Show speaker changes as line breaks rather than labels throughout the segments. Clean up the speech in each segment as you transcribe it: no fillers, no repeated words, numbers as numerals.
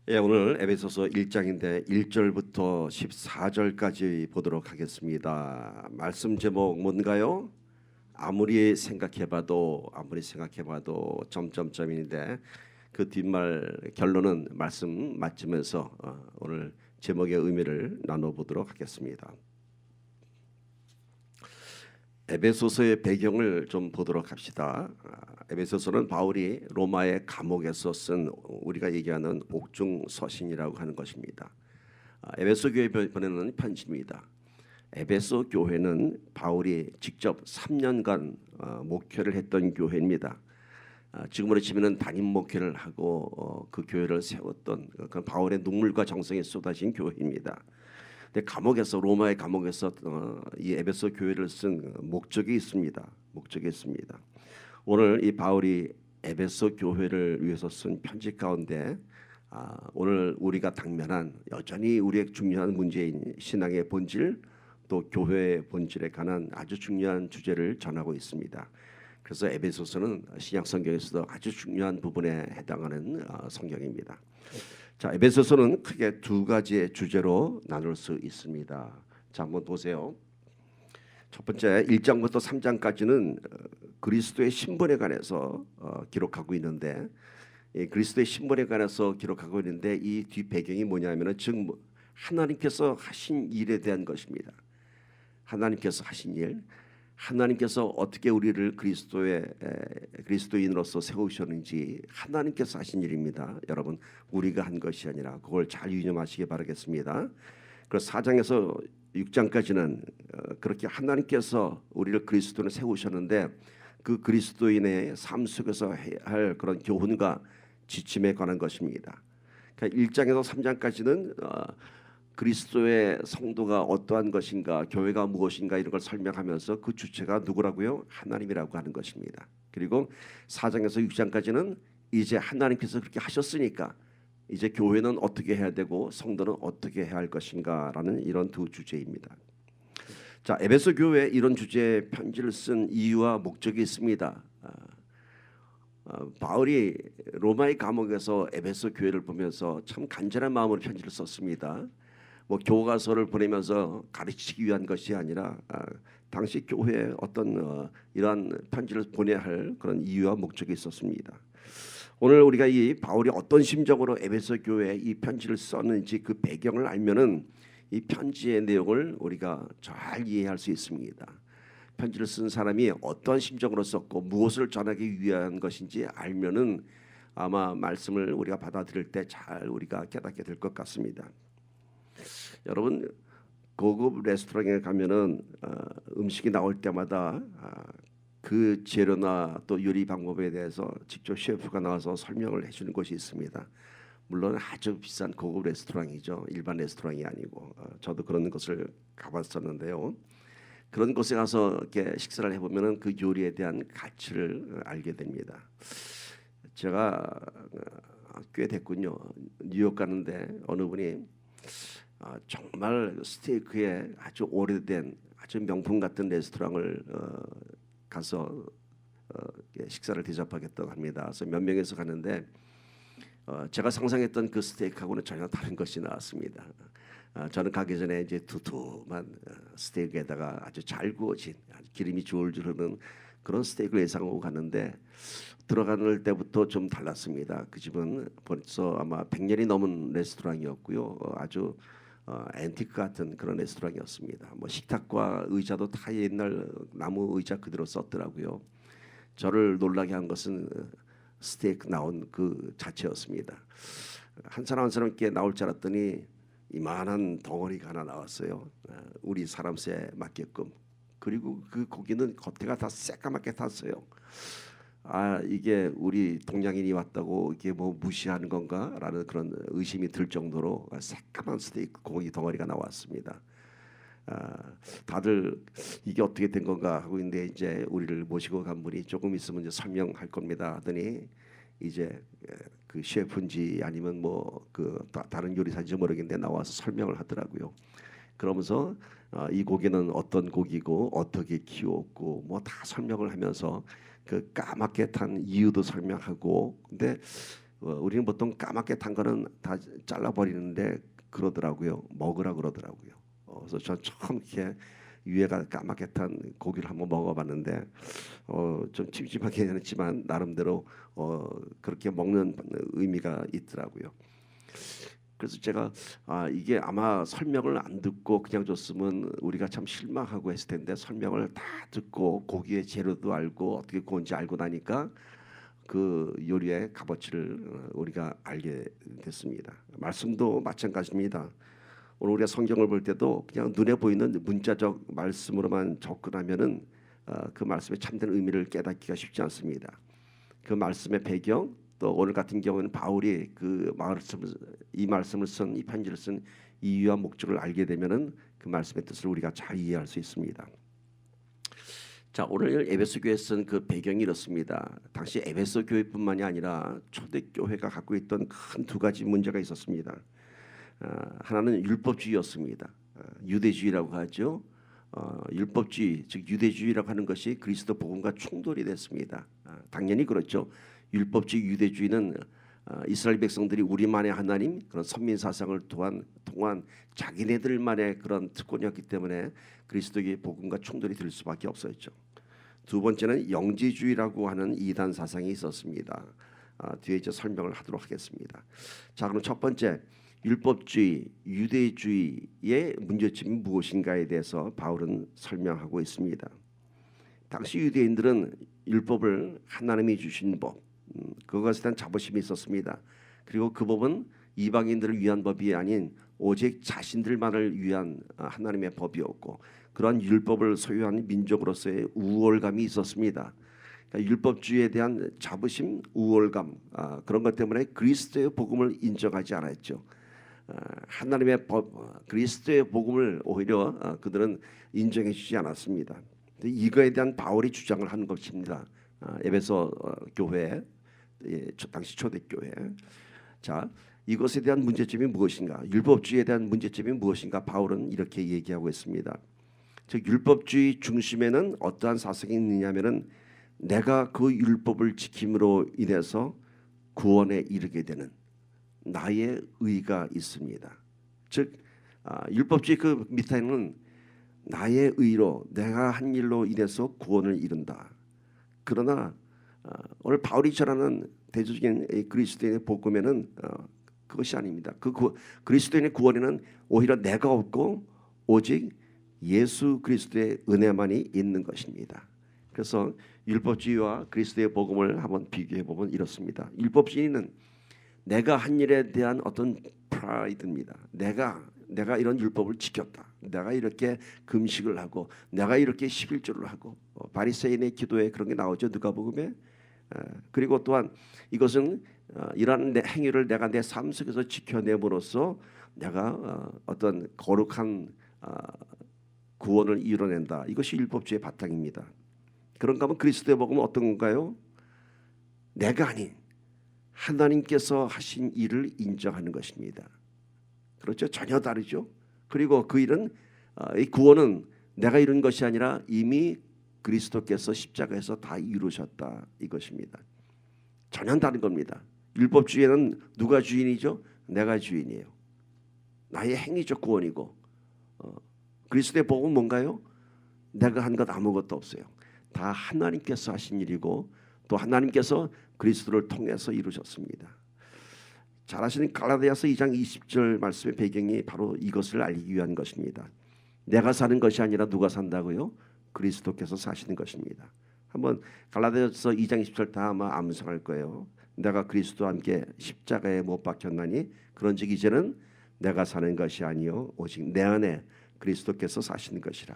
오늘 에베소서 1장인데 1절부터 14절까지 보도록 하겠습니다. 말씀 제목 뭔가요? 아무리 생각해봐도 점점점인데 그 뒷말 결론은 말씀 맞으면서 오늘 제목의 의미를 나눠보도록 하겠습니다. 에베소서의 배경을 좀 보도록 합시다. 에베소서는 바울이 로마의 감옥에서 쓴 우리가 얘기하는 옥중 서신이라고 하는 것입니다. 에베소 교회에 보내는 편지입니다. 에베소 교회는 바울이 직접 3년간 목회를 했던 교회입니다. 지금으로 치면은 담임 목회를 하고 그 교회를 세웠던 그 바울의 눈물과 정성이 쏟아진 교회입니다. 근데 로마의 감옥에서 이 에베소 교회를 쓴 목적이 있습니다. 오늘 이 바울이 에베소 교회를 위해서 쓴 편지 가운데 오늘 우리가 당면한 여전히 우리의 중요한 문제인 신앙의 본질 또 교회의 본질에 관한 아주 중요한 주제를 전하고 있습니다. 그래서 에베소서는 신약 성경에서도 아주 중요한 부분에 해당하는 성경입니다. 자, 에베소서는 크게 두 가지의 주제로 나눌 수 있습니다. 자, 한번 보세요. 첫 번째 1장부터 3장까지는 그리스도의 신분에 관해서 기록하고 있는데 그리스도의 신분에 관해서 기록하고 있는데 이 뒤 배경이 뭐냐면은 즉 하나님께서 하신 일에 대한 것입니다. 하나님께서 하신 일, 하나님께서 어떻게 우리를 그리스도인으로서 세우셨는지 하나님께서 하신 일입니다. 여러분, 우리가 한 것이 아니라 그걸 잘 유념하시기 바라겠습니다. 그래서 4장에서 6장까지는 그렇게 하나님께서 우리를 그리스도인을 세우셨는데 그 그리스도인의 삶 속에서 해야 할 그런 교훈과 지침에 관한 것입니다. 그러니까 1장에서 3장까지는 그리스도의 성도가 어떠한 것인가, 교회가 무엇인가 이런 걸 설명하면서 그 주체가 누구라고요? 하나님이라고 하는 것입니다. 그리고 4장에서 6장까지는 이제 하나님께서 그렇게 하셨으니까 이제 교회는 어떻게 해야 되고 성도는 어떻게 해야 할 것인가라는 이런 두 주제입니다. 자, 에베소 교회에 이런 주제의 편지를 쓴 이유와 목적이 있습니다. 바울이 로마의 감옥에서 에베소 교회를 보면서 참 간절한 마음으로 편지를 썼습니다. 뭐 교과서를 보내면서 가르치기 위한 것이 아니라 당시 교회에 어떤 이러한 편지를 보내야 할 그런 이유와 목적이 있었습니다. 오늘 우리가 이 바울이 어떤 심정으로 에베소 교회에 이 편지를 썼는지 그 배경을 알면은 이 편지의 내용을 우리가 잘 이해할 수 있습니다. 편지를 쓴 사람이 어떤 심정으로 썼고 무엇을 전하기 위한 것인지 알면은 아마 말씀을 우리가 받아들일 때 잘 우리가 깨닫게 될 것 같습니다. 여러분, 고급 레스토랑에 가면은 음식이 나올 때마다 그 재료나 또 요리 방법에 대해서 직접 셰프가 나와서 설명을 해주는 곳이 있습니다. 물론 아주 비싼 고급 레스토랑이죠. 일반 레스토랑이 아니고 저도 그런 곳을 가봤었는데요. 그런 곳에 가서 이렇게 식사를 해보면은 그 요리에 대한 가치를 알게 됩니다. 제가 꽤 됐군요. 뉴욕 가는데 어느 분이 정말 스테이크에 아주 오래된 아주 명품 같은 레스토랑을 가서 식사를 대접하겠다고 합니다. 그래서 몇 명에서 가는데 제가 상상했던 그 스테이크하고는 전혀 다른 것이 나왔습니다. 저는 가기 전에 이제 두툼한 스테이크에다가 아주 잘 구워진 기름이 줄줄 흐르는 그런 스테이크를 예상하고 갔는데 들어가는 때부터 좀 달랐습니다. 그 집은 벌써 아마 100년이 넘은 레스토랑이었고요. 아주 앤티크 같은 그런 레스토랑이었습니다. 뭐 식탁과 의자도 다 옛날 나무 의자 그대로 썼더라고요. 저를 놀라게 한 것은 스테이크 나온 그 자체였습니다. 한 사람 한 사람께 나올 줄 알았더니 이만한 덩어리가 하나 나왔어요. 우리 사람 쇠 맞게끔. 그리고 그 고기는 겉에가 다 새까맣게 탔어요. 이게 우리 동양인이 왔다고 이게 뭐 무시하는 건가라는 그런 의심이 들 정도로 새까만 스테이크 고기 덩어리가 나왔습니다. 다들 이게 어떻게 된 건가 하고 있는데 이제 우리를 모시고 간 분이 조금 있으면 이제 설명할 겁니다 하더니 이제 그 셰프인지 아니면 뭐 그 다른 요리사인지 모르겠는데 나와서 설명을 하더라고요. 그러면서 이 고기는 어떤 고기고 어떻게 키웠고 뭐 다 설명을 하면서 그 까맣게 탄 이유도 설명하고 근데 우리는 보통 까맣게 탄 거는 다 잘라 버리는데 그러더라고요. 먹으라 그러더라고요. 그래서 전 처음 이렇게 위에가 까맣게 탄 고기를 한번 먹어봤는데 좀 찜찜하긴 했지만 나름대로 그렇게 먹는 의미가 있더라고요. 그래서 제가 이게 아마 설명을 안 듣고 그냥 줬으면 우리가 참 실망하고 했을 텐데 설명을 다 듣고 고기의 재료도 알고 어떻게 구운지 알고 나니까 그 요리의 값어치를 우리가 알게 됐습니다. 말씀도 마찬가지입니다. 오늘 우리가 성경을 볼 때도 그냥 눈에 보이는 문자적 말씀으로만 접근하면은 그 말씀의 참된 의미를 깨닫기가 쉽지 않습니다. 그 말씀의 배경 또 오늘 같은 경우는 바울이 이 말씀을 쓴 이 편지를 쓴 이유와 목적을 알게 되면은 그 말씀의 뜻을 우리가 잘 이해할 수 있습니다. 자, 오늘 에베소 교회에 쓴 그 배경이 이렇습니다. 당시 에베소 교회뿐만이 아니라 초대 교회가 갖고 있던 큰 두 가지 문제가 있었습니다. 하나는 율법주의였습니다. 유대주의라고 하죠. 율법주의, 즉 유대주의라고 하는 것이 그리스도 복음과 충돌이 됐습니다. 당연히 그렇죠. 율법주의, 유대주의는 이스라엘 백성들이 우리만의 하나님 그런 선민 사상을 통한 자기네들만의 그런 특권이었기 때문에 그리스도의 복음과 충돌이 될 수밖에 없었죠. 두 번째는 영지주의라고 하는 이단 사상이 있었습니다. 뒤에 이제 설명을 하도록 하겠습니다. 자, 그럼 첫 번째 율법주의, 유대주의의 문제점이 무엇인가에 대해서 바울은 설명하고 있습니다. 당시 유대인들은 율법을 하나님이 주신 법, 그것에 대한 자부심이 있었습니다. 그리고 그 법은 이방인들을 위한 법이 아닌 오직 자신들만을 위한 하나님의 법이었고 그러한 율법을 소유한 민족으로서의 우월감이 있었습니다. 그러니까 율법주의에 대한 자부심, 우월감 그런 것 때문에 그리스도의 복음을 인정하지 않았죠. 하나님의 법, 그리스도의 복음을 오히려 그들은 인정해주지 않았습니다. 이거에 대한 바울이 주장을 하는 것입니다. 에베소 교회, 당시 초대교회. 자, 이것에 대한 문제점이 무엇인가? 율법주의에 대한 문제점이 무엇인가? 바울은 이렇게 얘기하고 있습니다. 즉 율법주의 중심에는 어떠한 사상이 있느냐면은 내가 그 율법을 지킴으로 인해서 구원에 이르게 되는 나의 의가 있습니다. 즉 율법주의 그 밑에는 나의 의로 내가 한 일로 인해서 구원을 이룬다. 그러나 오늘 바울이 전하는 대조적인 그리스도인의 복음에는 그것이 아닙니다. 그리스도인의 구원에는 오히려 내가 없고 오직 예수 그리스도의 은혜만이 있는 것입니다. 그래서 율법주의와 그리스도의 복음을 한번 비교해 보면 이렇습니다. 율법주의는 내가 한 일에 대한 어떤 프라이드입니다. 내가 이런 율법을 지켰다. 내가 이렇게 금식을 하고 내가 이렇게 11조를 하고 바리새인의 기도에 그런 게 나오죠. 누가복음에. 그리고 또한 이것은 이러한 행위를 내가 내 삶 속에서 지켜냄으로써 내가 어떤 거룩한 구원을 이뤄낸다. 이것이 율법주의 바탕입니다. 그런가 하면 그리스도의 복음은 어떤 건가요? 내가 아닌 하나님께서 하신 일을 인정하는 것입니다. 그렇죠? 전혀 다르죠. 그리고 그 일은 이 구원은 내가 이룬 것이 아니라 이미 그리스도께서 십자가에서 다 이루셨다 이것입니다. 전혀 다른 겁니다. 율법주의에는 누가 주인이죠? 내가 주인이에요. 나의 행위적 구원이고 그리스도의 복음은 뭔가요? 내가 한 것 아무것도 없어요. 다 하나님께서 하신 일이고 또 하나님께서 그리스도를 통해서 이루셨습니다. 잘 아시는 갈라디아서 2장 20절 말씀의 배경이 바로 이것을 알리기 위한 것입니다. 내가 사는 것이 아니라 누가 산다고요? 그리스도께서 사시는 것입니다. 한번 갈라디아서 2장 20절 다 아마 암송할 거예요. 내가 그리스도와 함께 십자가에 못 박혔나니 그런즉 이제는 내가 사는 것이 아니요 오직 내 안에 그리스도께서 사시는 것이라.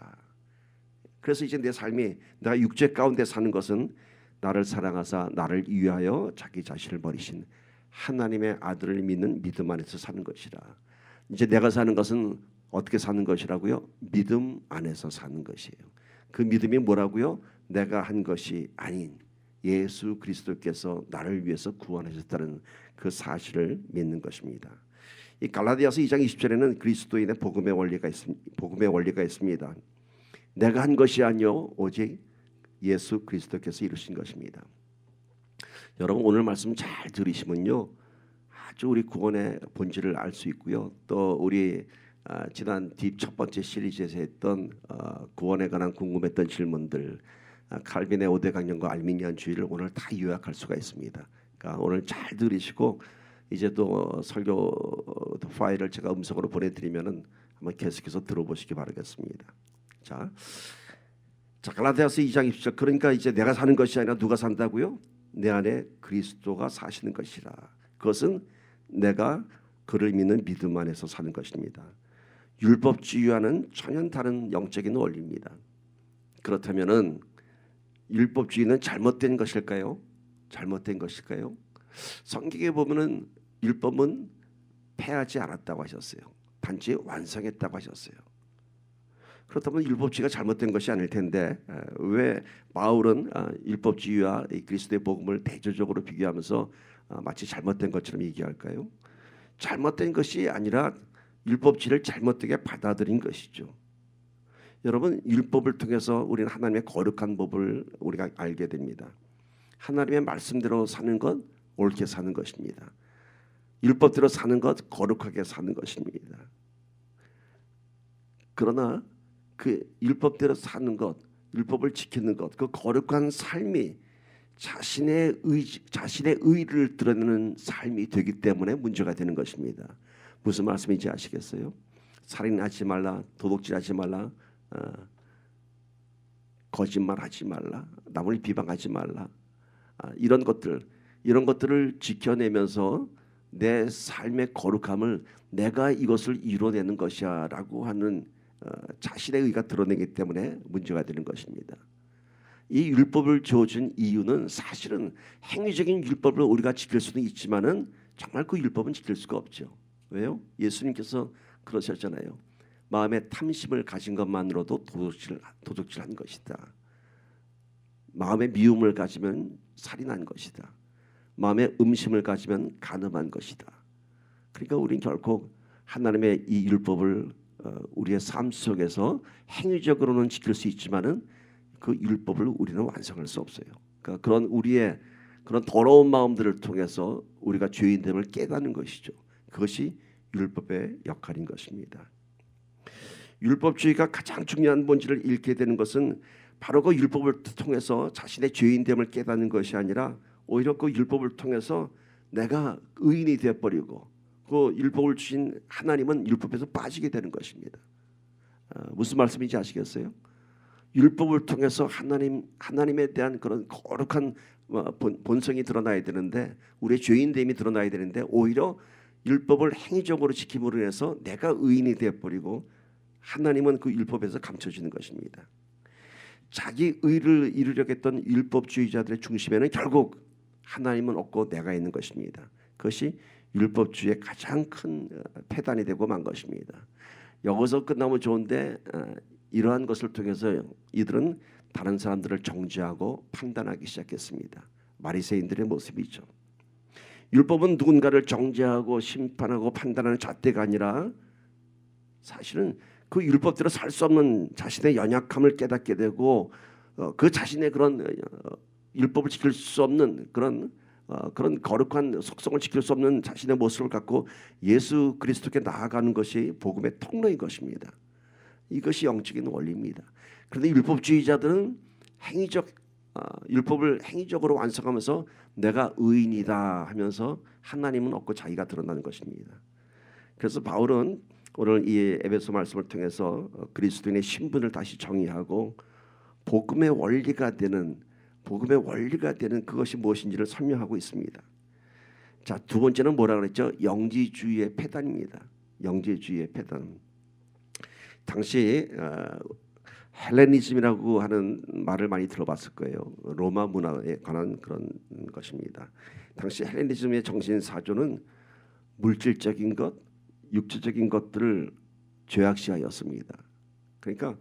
그래서 이제 내 삶이 내가 육체 가운데 사는 것은 나를 사랑하사 나를 위하여 자기 자신을 버리신 하나님의 아들을 믿는 믿음 안에서 사는 것이라. 이제 내가 사는 것은 어떻게 사는 것이라고요? 믿음 안에서 사는 것이에요. 그 믿음이 뭐라고요? 내가 한 것이 아닌 예수 그리스도께서 나를 위해서 구원하셨다는 그 사실을 믿는 것입니다. 이 갈라디아서 2장 20절에는 그리스도인의 복음의 원리가 있습니다. 내가 한 것이 아니요 오직 예수 그리스도께서 이루신 것입니다. 여러분 오늘 말씀 잘 들으시면요, 아주 우리 구원의 본질을 알 수 있고요. 또 우리 지난 딥 첫 번째 시리즈에서 했던 구원에 관한 궁금했던 질문들, 칼빈의 5대 강령과 알미니안주의를 오늘 다 요약할 수가 있습니다. 그러니까 오늘 잘 들으시고 이제 또 설교 파일을 제가 음성으로 보내드리면은 한번 계속해서 들어보시기 바라겠습니다. 자, 갈라디아서 2장 20절, 그러니까 이제 내가 사는 것이 아니라 누가 산다고요? 내 안에 그리스도가 사시는 것이라. 그것은 내가 그를 믿는 믿음 안에서 사는 것입니다. 율법주의와는 전혀 다른 영적인 원리입니다. 그렇다면은 율법주의는 잘못된 것일까요? 잘못된 것일까요? 성경에 보면은 율법은 폐하지 않았다고 하셨어요. 단지 완성했다고 하셨어요. 그렇다면 율법주의가 잘못된 것이 아닐 텐데 왜 바울은 율법주의와 그리스도의 복음을 대조적으로 비교하면서 마치 잘못된 것처럼 얘기할까요? 잘못된 것이 아니라 율법주의를 잘못되게 받아들인 것이죠. 여러분, 율법을 통해서 우리는 하나님의 거룩한 법을 우리가 알게 됩니다. 하나님의 말씀대로 사는 것, 옳게 사는 것입니다. 율법대로 사는 것, 거룩하게 사는 것입니다. 그러나 그 율법대로 사는 것, 율법을 지키는 것, 그 거룩한 삶이 자신의 의를 드러내는 삶이 되기 때문에 문제가 되는 것입니다. 무슨 말씀인지 아시겠어요? 살인하지 말라, 도둑질하지 말라, 거짓말하지 말라, 남을 비방하지 말라, 이런 것들을 지켜내면서 내 삶의 거룩함을 내가 이것을 이뤄내는 것이야라고 하는 자신의 의가 드러내기 때문에 문제가 되는 것입니다. 이 율법을 주어진 이유는 사실은 행위적인 율법을 우리가 지킬 수는 있지만은 정말 그 율법은 지킬 수가 없죠. 왜요? 예수님께서 그러셨잖아요. 마음에 탐심을 가진 것만으로도 도둑질한 것이다. 마음에 미움을 가지면 살인한 것이다. 마음에 음심을 가지면 간음한 것이다. 그러니까 우리는 결코 하나님의 이 율법을 우리의 삶 속에서 행위적으로는 지킬 수 있지만은 그 율법을 우리는 완성할 수 없어요. 그러니까 그런 우리의 그런 더러운 마음들을 통해서 우리가 죄인됨을 깨닫는 것이죠. 그것이 율법의 역할인 것입니다. 율법주의가 가장 중요한 본질을 잃게 되는 것은 바로 그 율법을 통해서 자신의 죄인됨을 깨닫는 것이 아니라 오히려 그 율법을 통해서 내가 의인이 되어버리고 그 율법을 주신 하나님은 율법에서 빠지게 되는 것입니다. 무슨 말씀인지 아시겠어요? 율법을 통해서 하나님에 대한 그런 거룩한 본성이 드러나야 되는데, 우리의 죄인됨이 드러나야 되는데 오히려 율법을 행위적으로 지킴으로 인해서 내가 의인이 되어버리고 하나님은 그 율법에서 감춰지는 것입니다. 자기 의를 이루려고 했던 율법주의자들의 중심에는 결국 하나님은 없고 내가 있는 것입니다. 그것이 율법주의의 가장 큰 폐단이 되고 만 것입니다. 여기서 끝나면 좋은데 이러한 것을 통해서 이들은 다른 사람들을 정죄하고 판단하기 시작했습니다. 바리새인들의 모습이죠. 율법은 누군가를 정죄하고 심판하고 판단하는 잣대가 아니라 사실은 그 율법대로 살 수 없는 자신의 연약함을 깨닫게 되고 그 자신의 그런 율법을 지킬 수 없는 그런 거룩한 속성을 지킬 수 없는 자신의 모습을 갖고 예수 그리스도께 나아가는 것이 복음의 통로인 것입니다. 이것이 영적인 원리입니다. 그런데 율법주의자들은 율법을 행위적으로 완성하면서 내가 의인이다 하면서 하나님은 없고 자기가 드러나는 것입니다. 그래서 바울은 오늘 이 에베소 말씀을 통해서 그리스도인의 신분을 다시 정의하고 복음의 원리가 되는 그것이 무엇인지를 설명하고 있습니다. 자, 두 번째는 뭐라 그랬죠? 영지주의의 폐단입니다. 영지주의의 폐단. 당시 헬레니즘이라고 하는 말을 많이 들어봤을 거예요. 로마 문화에 관한 그런 것입니다. 당시 헬레니즘의 정신 사조는 물질적인 것, 육체적인 것들을 죄악시하였습니다. 그러니까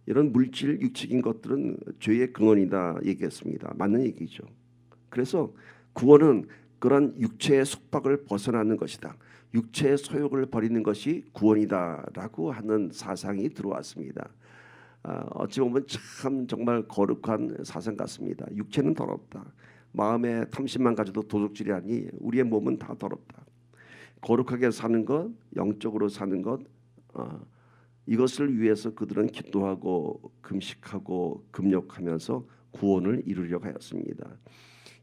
이런 물질, 육적인 것들은 죄의 근원이다 얘기했습니다. 맞는 얘기죠. 그래서 구원은 그런 육체의 속박을 벗어나는 것이다. 육체의 소욕을 버리는 것이 구원이다라고 하는 사상이 들어왔습니다. 어찌 보면 참 정말 거룩한 사상 같습니다. 육체는 더럽다. 마음에 탐심만 가져도 도둑질이라니 우리의 몸은 다 더럽다. 거룩하게 사는 것, 영적으로 사는 것, 이것을 위해서 그들은 기도하고 금식하고 금욕하면서 구원을 이루려고 하였습니다.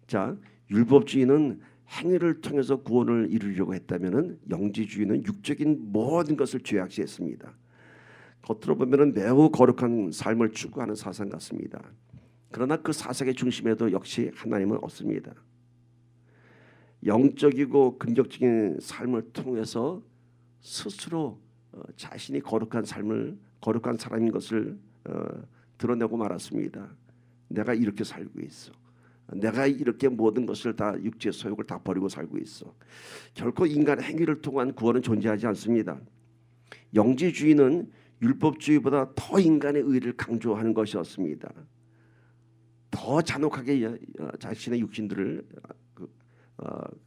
자, 율법주의는 행위를 통해서 구원을 이루려고 했다면은 영지주의는 육적인 모든 것을 죄악시했습니다. 겉으로 보면은 매우 거룩한 삶을 추구하는 사상 같습니다. 그러나 그 사상의 중심에도 역시 하나님은 없습니다. 영적이고 긍정적인 삶을 통해서 스스로 자신이 거룩한 사람인 것을 드러내고 말았습니다. 내가 이렇게 살고 있어. 내가 이렇게 모든 것을 다 육체의 소욕을 다 버리고 살고 있어. 결코 인간의 행위를 통한 구원은 존재하지 않습니다. 영지주의는 율법주의보다 더 인간의 의를 강조하는 것이었습니다. 더 잔혹하게 자신의 육신들을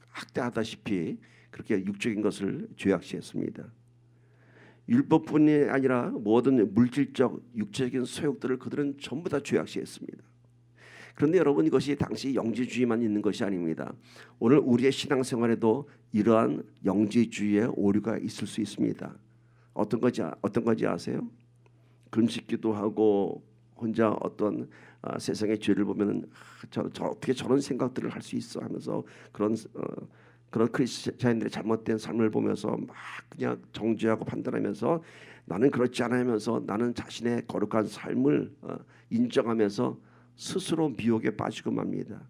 학대하다시피 그렇게 육적인 것을 죄악시했습니다. 율법뿐이 아니라 모든 물질적 육적인 소욕들을 그들은 전부 다 죄악시했습니다. 그런데 여러분, 이것이 당시 영지주의만 있는 것이 아닙니다. 오늘 우리의 신앙생활에도 이러한 영지주의의 오류가 있을 수 있습니다. 어떤 건지 아세요? 금식기도 하고 혼자 어떤 세상의 죄를 보면은 저 어떻게 저런 생각들을 할 수 있어 하면서 그런 크리스찬들의 잘못된 삶을 보면서 막 그냥 정죄하고 판단하면서 나는 그렇지 않아 하면서 나는 자신의 거룩한 삶을 인정하면서 스스로 미혹에 빠지고 맙니다.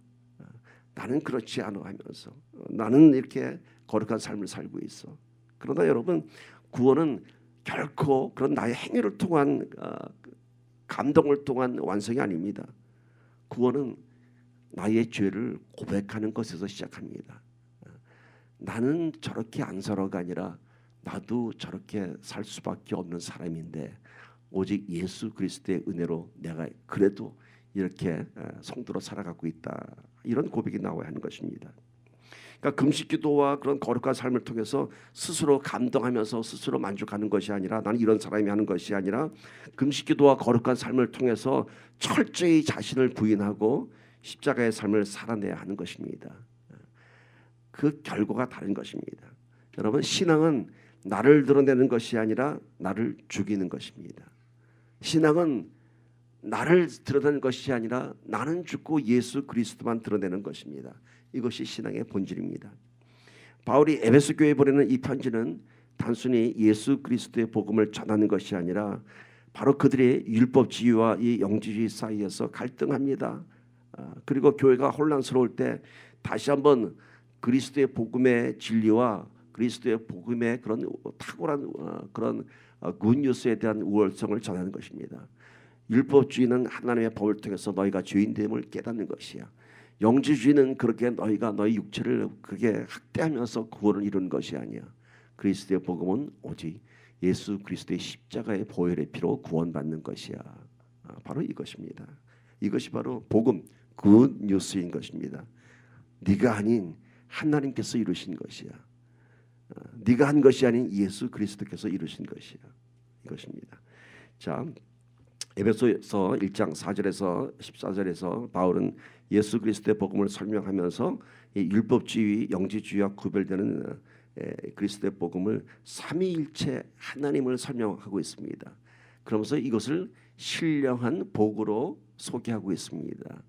나는 그렇지 않아 하면서 나는 이렇게 거룩한 삶을 살고 있어. 그러나 여러분, 구원은 결코 그런 나의 행위를 통한 감동을 통한 완성이 아닙니다. 구원은 나의 죄를 고백하는 것에서 시작합니다. 나는 저렇게 안 살아가 아니라 나도 저렇게 살 수밖에 없는 사람인데 오직 예수 그리스도의 은혜로 내가 그래도 이렇게 성도로 살아가고 있다. 이런 고백이 나와야 하는 것입니다. 그러니까 금식기도와 그런 거룩한 삶을 통해서 스스로 감동하면서 스스로 만족하는 것이 아니라 나는 이런 사람이 하는 것이 아니라 금식기도와 거룩한 삶을 통해서 철저히 자신을 부인하고 십자가의 삶을 살아내야 하는 것입니다. 그 결과가 다른 것입니다. 여러분, 신앙은 나를 드러내는 것이 아니라 나를 죽이는 것입니다. 신앙은 나를 드러내는 것이 아니라 나는 죽고 예수 그리스도만 드러내는 것입니다. 이것이 신앙의 본질입니다. 바울이 에베소 교회에 보내는 이 편지는 단순히 예수 그리스도의 복음을 전하는 것이 아니라 바로 그들의 율법주의와 이 영지주의 사이에서 갈등합니다. 그리고 교회가 혼란스러울 때 다시 한번 그리스도의 복음의 진리와 그리스도의 복음의 그런 탁월한 그런 굿뉴스에 대한 우월성을 전하는 것입니다. 율법주의는 하나님의 법을 통해서 너희가 죄인됨을 깨닫는 것이야. 영지주의는 그렇게 너희가 너희 육체를 그렇게 학대하면서 구원을 이루는 것이 아니야. 그리스도의 복음은 오직 예수 그리스도의 십자가의 보혈의 피로 구원받는 것이야. 바로 이것입니다. 이것이 바로 복음, 굿뉴스인 것입니다. 네가 아닌 하나님께서 이루신 것이야. 네가 한 것이 아닌 예수 그리스도께서 이루신 것이야. 이것입니다. 자, 에베소서 1장 4절에서 14절에서 바울은 예수 그리스도의 복음을 설명하면서 이 율법주의, 영지주의와 구별되는 그리스도의 복음을 삼위일체 하나님을 설명하고 있습니다. 그러면서 이것을 신령한 복으로 소개하고 있습니다.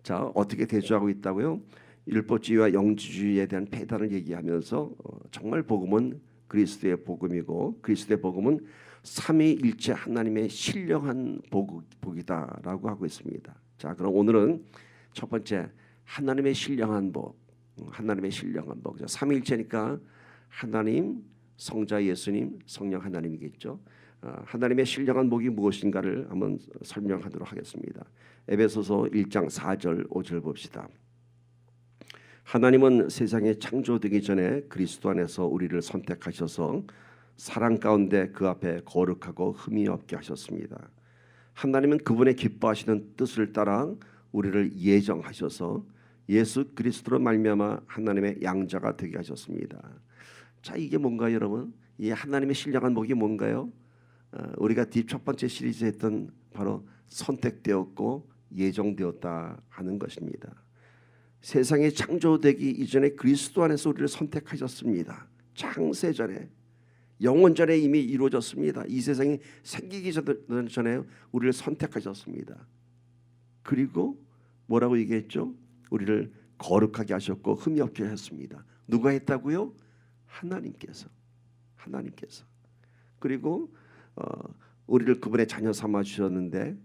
자, 어떻게 대조하고 있다고요? 율법주의와 영지주의에 대한 폐단을 얘기하면서 정말 복음은 그리스도의 복음이고 그리스도의 복음은 삼위일체 하나님의 신령한 복이다라고 하고 있습니다. 자, 그럼 오늘은 첫 번째 하나님의 신령한 복, 하나님의 신령한 복. 삼위일체니까 하나님, 성자 예수님, 성령 하나님이겠죠. 하나님의 신령한 복이 무엇인가를 한번 설명하도록 하겠습니다. 에베소서 1장 4절 5절 봅시다. 하나님은 세상에 창조되기 전에 그리스도 안에서 우리를 선택하셔서 사랑 가운데 그 앞에 거룩하고 흠이 없게 하셨습니다. 하나님은 그분의 기뻐하시는 뜻을 따라 우리를 예정하셔서 예수 그리스도로 말미암아 하나님의 양자가 되게 하셨습니다. 자, 이게 뭔가요, 여러분? 이 하나님의 신령한 복이 뭔가요? 우리가 첫 번째 시리즈 했던 바로 선택되었고 예정되었다 하는 것입니다. 세상이 창조되기 이전에 그리스도 안에서 우리를 선택하셨습니다. 창세전에, 영원전에 이미 이루어졌습니다. 이 세상이 생기기 전에 우리를 선택하셨습니다. 그리고 뭐라고 얘기했죠? 우리를 거룩하게 하셨고 흠이 없게 하셨습니다. 누가 했다고요? 하나님께서. 그리고 우리를 그분의 자녀 삼아 주셨는데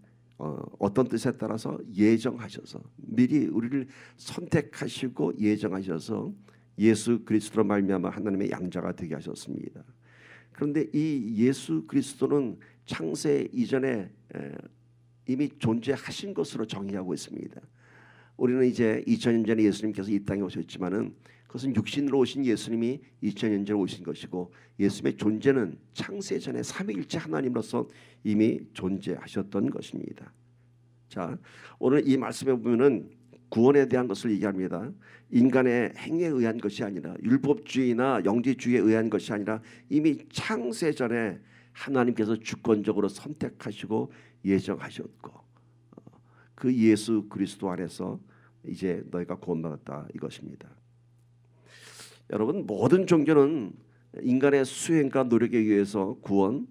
어떤 뜻에 따라서 예정하셔서 미리 우리를 선택하시고 예정하셔서 예수 그리스도로 말미암아 하나님의 양자가 되게 하셨습니다. 그런데 이 예수 그리스도는 창세 이전에 이미 존재하신 것으로 정의하고 있습니다. 우리는 이제 2000년 전에 예수님께서 이 땅에 오셨지만은 그것은 육신으로 오신 예수님이 2000년 전에 오신 것이고 예수님의 존재는 창세 전에 삼위일체 하나님으로서 이미 존재하셨던 것입니다. 자, 오늘 이 말씀에 보면은 구원에 대한 것을 얘기합니다. 인간의 행위에 의한 것이 아니라 율법주의나 영지주의에 의한 것이 아니라 이미 창세 전에 하나님께서 주권적으로 선택하시고 예정하셨고 그 예수 그리스도 안에서 이제 너희가 구원받았다 이것입니다. 여러분, 모든 종교는 인간의 수행과 노력에 의해서 구원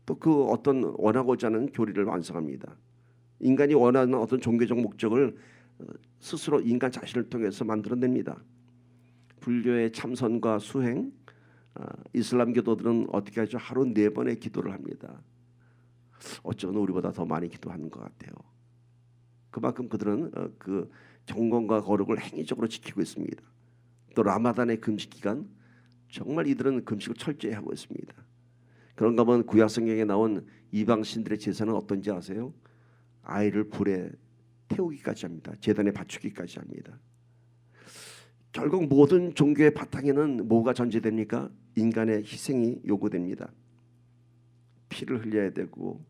또 그 어떤 원하고자 하는 교리를 완성합니다. 인간이 원하는 어떤 종교적 목적을 스스로 인간 자신을 통해서 만들어냅니다. 불교의 참선과 수행, 이슬람교도들은 어떻게 하죠? 하루 4번의 기도를 합니다. 어쩌면 우리보다 더 많이 기도하는 것 같아요. 그만큼 그들은 그 경건과 거룩을 행위적으로 지키고 있습니다. 또 라마단의 금식 기간, 정말 이들은 금식을 철저히 하고 있습니다. 그런가 하면 구약 성경에 나온 이방 신들의 제사는 어떤지 아세요? 아이를 불에 태우기까지 합니다. 제단에 바치기까지 합니다. 결국 모든 종교의 바탕에는 뭐가 전제됩니까? 인간의 희생이 요구됩니다. 피를 흘려야 되고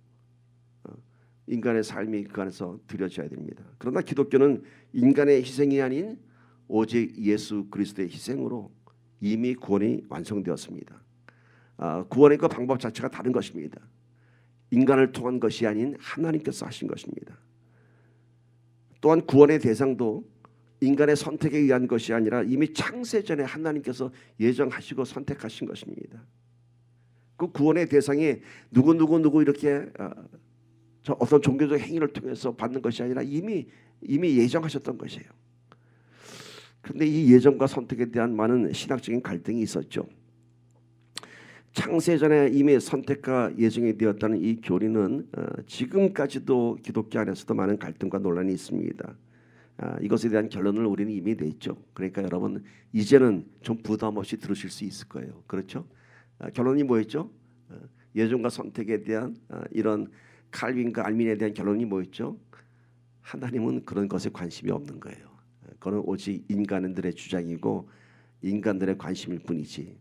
인간의 삶이 그 안에서 드려져야 됩니다. 그러나 기독교는 인간의 희생이 아닌 오직 예수 그리스도의 희생으로 이미 구원이 완성되었습니다. 구원의 그 방법 자체가 다른 것입니다. 인간을 통한 것이 아닌 하나님께서 하신 것입니다. 또한 구원의 대상도 인간의 선택에 의한 것이 아니라 이미 창세 전에 하나님께서 예정하시고 선택하신 것입니다. 그 구원의 대상이 누구 이렇게 어떤 종교적 행위를 통해서 받는 것이 아니라 이미 예정하셨던 것이에요. 그런데 이 예정과 선택에 대한 많은 신학적인 갈등이 있었죠. 창세전에 이미 선택과 예정이 되었다는 이 교리는 지금까지도 기독교 안에서도 많은 갈등과 논란이 있습니다. 이것에 대한 결론을 우리는 이미 냈죠. 그러니까 여러분 이제는 좀 부담 없이 들으실 수 있을 거예요. 그렇죠? 결론이 뭐였죠? 예정과 선택에 대한 이런 칼빈과 알민에 대한 결론이 뭐였죠? 하나님은 그런 것에 관심이 없는 거예요. 그건 오직 인간들의 주장이고 인간들의 관심일 뿐이지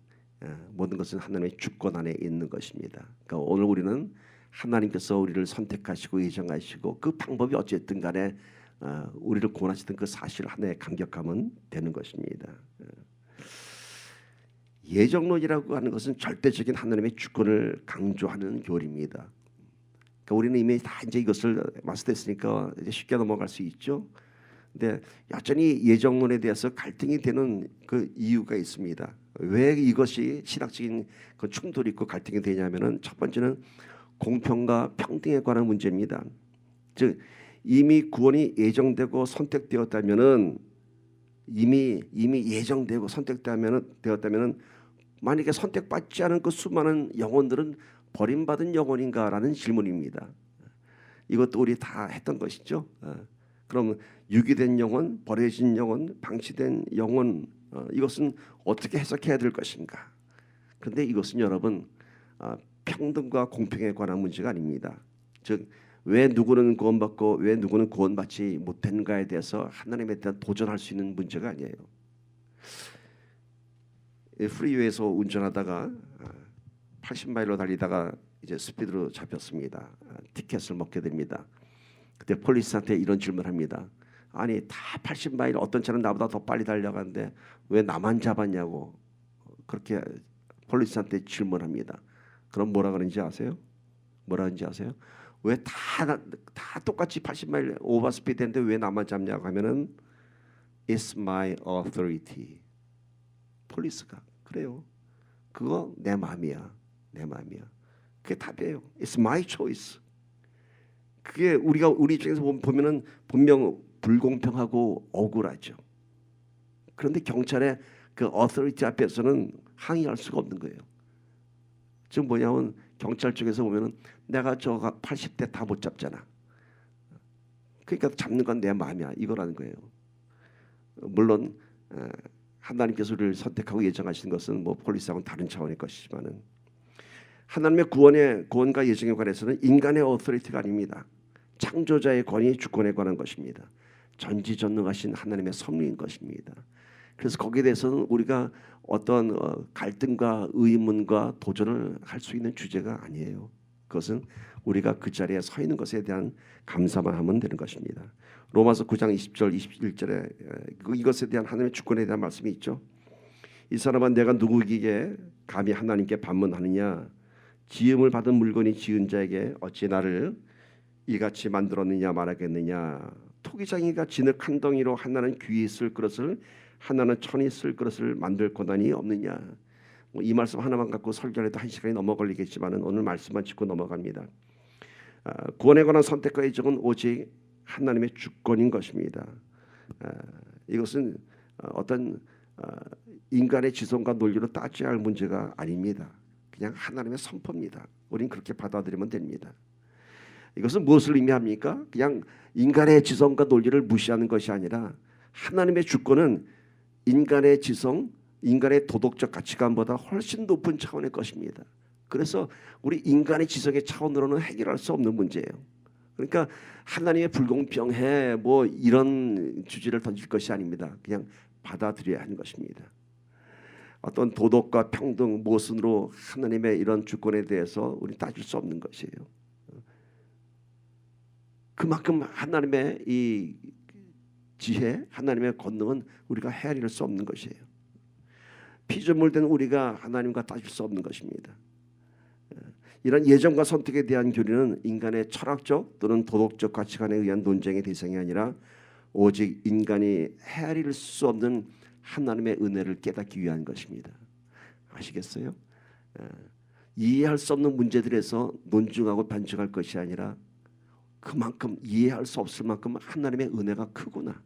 모든 것은 하나님의 주권 안에 있는 것입니다. 그러니까 오늘 우리는 하나님께서 우리를 선택하시고 예정하시고 그 방법이 어쨌든 간에 우리를 구원하시던 그 사실 하나에 감격하면 되는 것입니다. 예정론이라고 하는 것은 절대적인 하나님의 주권을 강조하는 교리입니다. 그러니까 우리는 이미 다 이제 이것을 마스터했으니까 이제 쉽게 넘어갈 수 있죠. 근데 여전히 예정론에 대해서 갈등이 되는 그 이유가 있습니다. 왜 이것이 신학적인 그 충돌이 있고 갈등이 되냐면은 첫 번째는 공평과 평등에 관한 문제입니다. 즉 이미 구원이 예정되고 선택되었다면은 이미 예정되고 선택되었다면은 만약에 선택받지 않은 그 수많은 영혼들은 버림받은 영혼인가라는 질문입니다. 이것도 우리 다 했던 것이죠. 그럼 유기된 영혼, 버려진 영혼, 방치된 영혼 이것은 어떻게 해석해야 될 것인가? 그런데 이것은 여러분 평등과 공평에 관한 문제가 아닙니다. 즉 왜 누구는 구원받고 왜 누구는 구원받지 못했는가에 대해서 하나님에 대한 도전할 수 있는 문제가 아니에요. 프리웨이에서 운전하다가 80마일로 달리다가 이제 스피드로 잡혔습니다. 티켓을 먹게 됩니다. 그때 폴리스한테 이런 질문합니다. 아니 다 80마일 어떤 차는 나보다 더 빨리 달려가는데 왜 나만 잡았냐고 그렇게 폴리스한테 질문합니다. 그럼 뭐라 그러는지 아세요? 왜 다 똑같이 80마일 오버스피드인데 왜 나만 잡냐고 하면은 It's my authority. 폴리스가 그래요. 그거 내 마음이야. 내 마음이야. 그게 답이에요. It's my choice. 그게 우리 입장에서 보면은 분명 불공평하고 억울하죠. 그런데 경찰의 그 authority 앞에서는 항의할 수가 없는 거예요. 지금 뭐냐면 경찰 쪽에서 보면은 내가 저가 80대 다 못 잡잖아. 그러니까 잡는 건 내 마음이야. 이거라는 거예요. 물론 하나님께서 우리를 선택하고 예정하신 것은 뭐 폴리스하고는 다른 차원의 것이지만은 하나님의 구원과 예정에 관해서는 인간의 어토리티가 아닙니다. 창조자의 권위, 주권에 관한 것입니다. 전지전능하신 하나님의 섭리인 것입니다. 그래서 거기에 대해서는 우리가 어떤 갈등과 의문과 도전을 할 수 있는 주제가 아니에요. 그것은 우리가 그 자리에 서 있는 것에 대한 감사만 하면 되는 것입니다. 로마서 9장 20절 21절에 이것에 대한 하나님의 주권에 대한 말씀이 있죠. 이 사람은 내가 누구에게 감히 하나님께 반문하느냐. 지음을 받은 물건이 지은 자에게 어찌 나를 이같이 만들었느냐 말하겠느냐. 토기장이가 진흙 한 덩이로 하나는 귀에 쓸 그릇을 하나는 천이 쓸 그릇을 만들 고난이 없느냐. 이 말씀 하나만 갖고 설교해도 한 시간이 넘어 걸리겠지만은 오늘 말씀만 짚고 넘어갑니다. 구원에 관한 선택과 예정은 오직 하나님의 주권인 것입니다. 이것은 어떤 인간의 지성과 논리로 따져야 할 문제가 아닙니다. 그냥 하나님의 선포입니다. 우리는 그렇게 받아들이면 됩니다. 이것은 무엇을 의미합니까? 그냥 인간의 지성과 논리를 무시하는 것이 아니라 하나님의 주권은 인간의 지성, 인간의 도덕적 가치관보다 훨씬 높은 차원의 것입니다. 그래서 우리 인간의 지성의 차원으로는 해결할 수 없는 문제예요. 그러니까 하나님의 불공평해 뭐 이런 주제를 던질 것이 아닙니다. 그냥 받아들여야 하는 것입니다. 어떤 도덕과 평등 모순으로 하나님의 이런 주권에 대해서 우리 따질 수 없는 것이에요. 그만큼 하나님의 이 지혜, 하나님의 권능은 우리가 헤아릴 수 없는 것이에요. 피조물된 우리가 하나님과 따질 수 없는 것입니다. 이런 예정과 선택에 대한 교리는 인간의 철학적 또는 도덕적 가치관에 의한 논쟁의 대상이 아니라 오직 인간이 헤아릴 수 없는 하나님의 은혜를 깨닫기 위한 것입니다. 아시겠어요? 이해할 수 없는 문제들에서 논증하고 반증할 것이 아니라 그만큼 이해할 수 없을 만큼 하나님의 은혜가 크구나,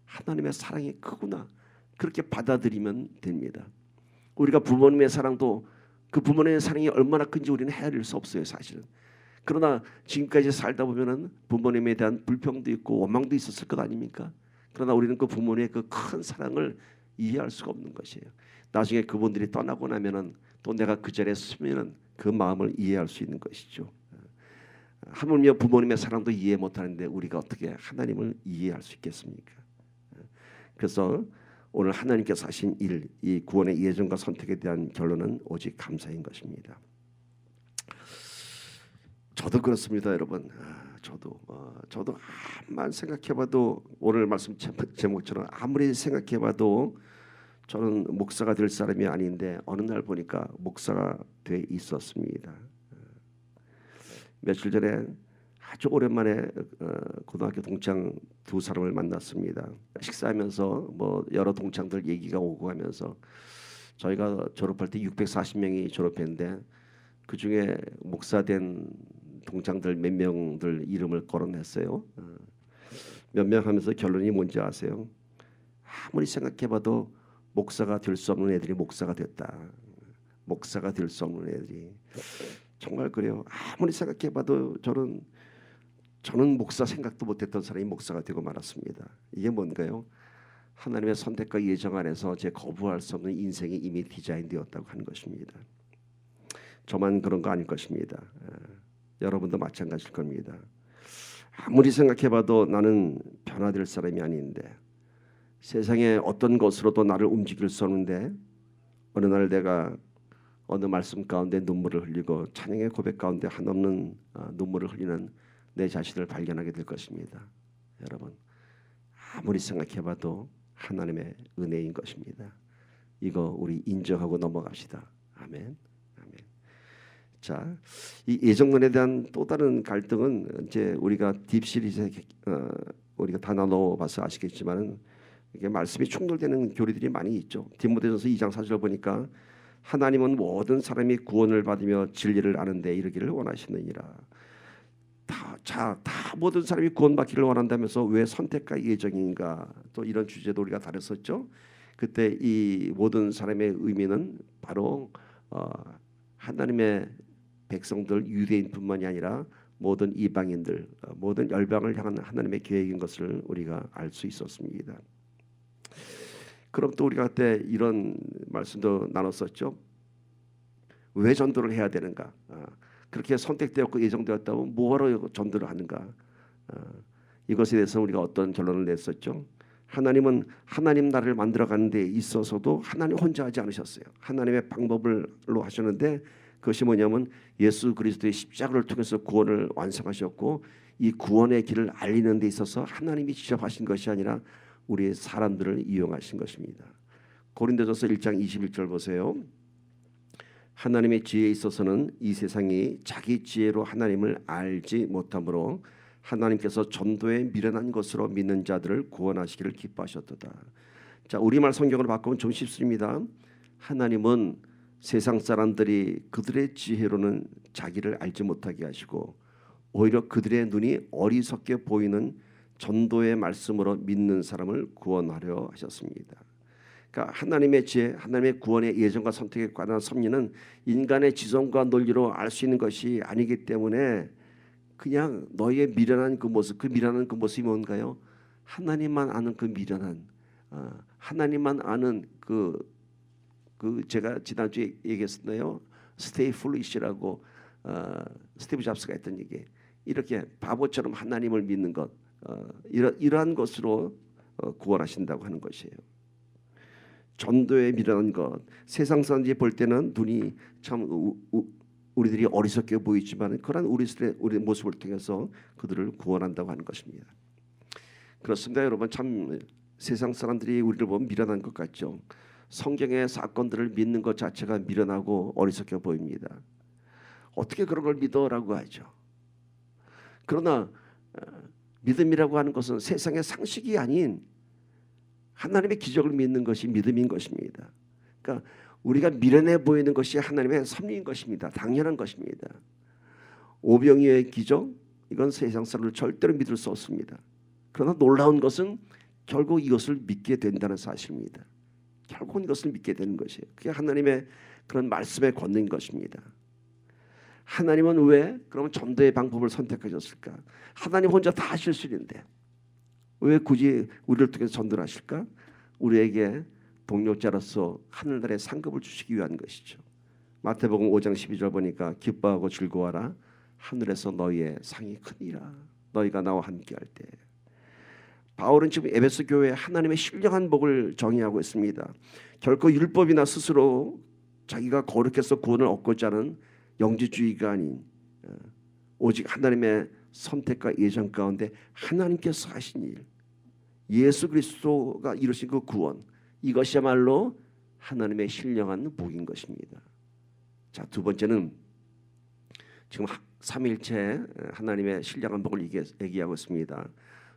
하나님의 사랑이 크구나, 그렇게 받아들이면 됩니다. 우리가 부모님의 사랑도 그 부모님의 사랑이 얼마나 큰지 우리는 헤아릴 수 없어요, 사실은. 그러나 지금까지 살다 보면은 부모님에 대한 불평도 있고 원망도 있었을 것 아닙니까? 그러나 우리는 그 부모님의 그 큰 사랑을 이해할 수가 없는 것이에요. 나중에 그분들이 떠나고 나면은 또 내가 그 자리에 서면은 그 마음을 이해할 수 있는 것이죠. 하물며 부모님의 사랑도 이해 못하는데 우리가 어떻게 하나님을 이해할 수 있겠습니까? 그래서 오늘 하나님께서 하신 일, 이 구원의 예정과 선택에 대한 결론은 오직 감사인 것입니다. 저도 그렇습니다, 여러분. 저도 아무만 생각해봐도 오늘 말씀 제목처럼 아무리 생각해봐도 저는 목사가 될 사람이 아닌데 어느 날 보니까 목사가 돼 있었습니다. 며칠 전에 아주 오랜만에 고등학교 동창 두 사람을 만났습니다. 식사하면서 뭐 여러 동창들 얘기가 오고 하면서 저희가 졸업할 때 640명이 졸업했는데 그 중에 목사된 동창들 몇 명들 이름을 거론했어요. 몇 명 하면서 결론이 뭔지 아세요? 아무리 생각해봐도 목사가 될 수 없는 애들이 목사가 됐다. 목사가 될 수 없는 애들이 정말 그래요. 아무리 생각해봐도 저는 목사 생각도 못했던 사람이 목사가 되고 말았습니다. 이게 뭔가요? 하나님의 선택과 예정 안에서 제 거부할 수 없는 인생이 이미 디자인되었다고 하는 것입니다. 저만 그런 거 아닐 것입니다. 여러분도 마찬가지일 겁니다. 아무리 생각해봐도 나는 변화될 사람이 아닌데 세상에 어떤 것으로도 나를 움직일 수 없는데 어느 날 내가 어느 말씀 가운데 눈물을 흘리고 찬양의 고백 가운데 한없는 눈물을 흘리는 내 자신을 발견하게 될 것입니다. 여러분, 아무리 생각해봐도 하나님의 은혜인 것입니다. 이거 우리 인정하고 넘어갑시다. 아멘. 아멘. 자, 이 예정론에 대한 또 다른 갈등은 이제 우리가 딥 시리즈에 우리가 다 나눠봐서 아시겠지만은 이게 말씀이 충돌되는 교리들이 많이 있죠. 디모데전서 2장 4절 보니까 하나님은 모든 사람이 구원을 받으며 진리를 아는데 이르기를 원하시느니라. 다 모든 사람이 구원받기를 원한다면서 왜 선택과 예정인가? 또 이런 주제도 우리가 다뤘었죠. 그때 이 모든 사람의 의미는 바로 하나님의 백성들 유대인뿐만이 아니라 모든 이방인들, 모든 열방을 향한 하나님의 계획인 것을 우리가 알 수 있었습니다. 그럼 또 우리가 그때 이런 말씀도 나눴었죠. 왜 전도를 해야 되는가? 그렇게 선택되었고 예정되었다면 뭐하러 전도를 하는가? 이것에 대해서 우리가 어떤 결론을 냈었죠. 하나님은 하나님 나라를 만들어가는 데 있어서도 하나님 혼자 하지 않으셨어요. 하나님의 방법으로 하셨는데 그것이 뭐냐면 예수 그리스도의 십자가를 통해서 구원을 완성하셨고 이 구원의 길을 알리는 데 있어서 하나님이 직접 하신 것이 아니라 우리 사람들을 이용하신 것입니다. 고린도전서 1장 21절 보세요. 하나님의 지혜에 있어서는 이 세상이 자기 지혜로 하나님을 알지 못하므로 하나님께서 전도에 미련한 것으로 믿는 자들을 구원하시기를 기뻐하셨도다. 자, 우리말 성경으로 바꾸면 좀 쉽습니다. 하나님은 세상 사람들이 그들의 지혜로는 자기를 알지 못하게 하시고 오히려 그들의 눈이 어리석게 보이는 전도의 말씀으로 믿는 사람을 구원하려 하셨습니다. 그러니까 하나님의 지혜, 하나님의 구원의 예정과 선택에 관한 섭리는 인간의 지성과 논리로 알 수 있는 것이 아니기 때문에 그냥 너희의 미련한 그 모습, 그 미련한 그 모습이 뭔가요? 하나님만 아는 그 미련한, 하나님만 아는 그 제가 지난주에 얘기했었나요? Stay foolish라고 스티브 잡스가 했던 얘기. 이렇게 바보처럼 하나님을 믿는 것, 이러한 것으로 구원하신다고 하는 것이에요. 전도에 미련한 것, 세상 사람들이 볼 때는 눈이 참 우리들이 어리석게 보이지만 그런 우리 모습을 통해서 그들을 구원한다고 하는 것입니다. 그렇습니다, 여러분. 참 세상 사람들이 우리를 보면 미련한 것 같죠. 성경의 사건들을 믿는 것 자체가 미련하고 어리석게 보입니다. 어떻게 그런 걸 믿어라고 하죠. 그러나 믿음이라고 하는 것은 세상의 상식이 아닌 하나님의 기적을 믿는 것이 믿음인 것입니다. 그러니까 우리가 미련해 보이는 것이 하나님의 섭리인 것입니다. 당연한 것입니다. 오병이어의 기적, 이건 세상 사람을 절대로 믿을 수 없습니다. 그러나 놀라운 것은 결국 이것을 믿게 된다는 사실입니다. 결국은 이것을 믿게 되는 것이에요. 그게 하나님의 그런 말씀의 권능인 것입니다. 하나님은 왜 그러면 전도의 방법을 선택하셨을까? 하나님 혼자 다 하실 수 있는데 왜 굳이 우리를 통해서 전도를 하실까? 우리에게 동력자로서 하늘나라의 상급을 주시기 위한 것이죠. 마태복음 5장 12절 보니까 기뻐하고 즐거워하라. 하늘에서 너희의 상이 크니라. 너희가 나와 함께할 때. 바울은 지금 에베소 교회에 하나님의 신령한 복을 정의하고 있습니다. 결코 율법이나 스스로 자기가 거룩해서 구원을 얻고자 하는 영지주의가 아닌 오직 하나님의 선택과 예정 가운데 하나님께서 하신 일, 예수 그리스도가 이루신 그 구원, 이것이야말로 하나님의 신령한 복인 것입니다. 자, 두 번째는 지금 삼일체 하나님의 신령한 복을 얘기하고 있습니다.